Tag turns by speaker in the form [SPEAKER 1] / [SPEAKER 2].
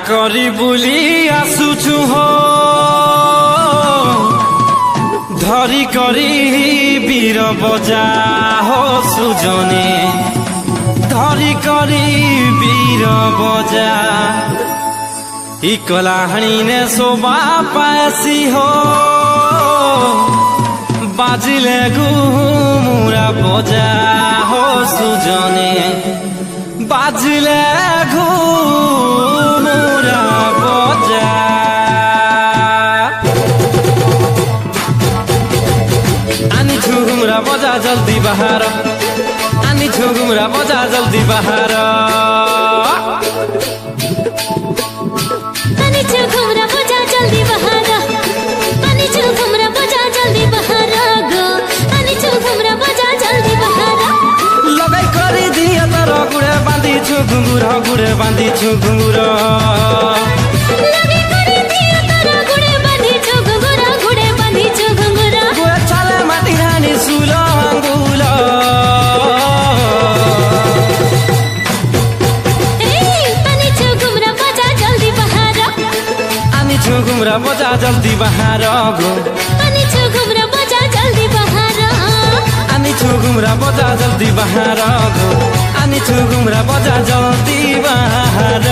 [SPEAKER 1] करी बुली आसुछु हो धरी करी वीर बजा हो सुजने धरी करी वीर बजा इकलाहणी ने शोभा पासी हो बाजिले घुमुरा बजा हो सुजने बाजिले घुमुरा बजा आनी घुमुरा बजा जल्दी बाहर आनी घुमुरा बजा जल्दी बाहर
[SPEAKER 2] आनी घुमुरा बजा जल्दी बाहर आनी घुमुरा बजा जल्दी बाहर गो आनी घुमुरा बजा जल्दी बाहर
[SPEAKER 1] लगाई करी दिया तर गुड़े बांधी छु घुंगुरा गुड़े बांधी छु घुंगुरा
[SPEAKER 2] लगे करी दिया तर गुड़े बांधी छु घुंगुरा गुड़े बांधी छु घुंगुरा
[SPEAKER 1] गुड़े चाले माटी रानी सुला अंगुला
[SPEAKER 2] आनी घुमुरा बजा जल्दी बाहर
[SPEAKER 1] आनी छु घुमुरा बजा जल्दी बाहर गो
[SPEAKER 2] आनी घुमुरा बजा जल्दी बाहर
[SPEAKER 1] आनी छु घुमुरा बजा जल्दी बाहर गो आनी छु घुमुरा बजा जल्दी बाहर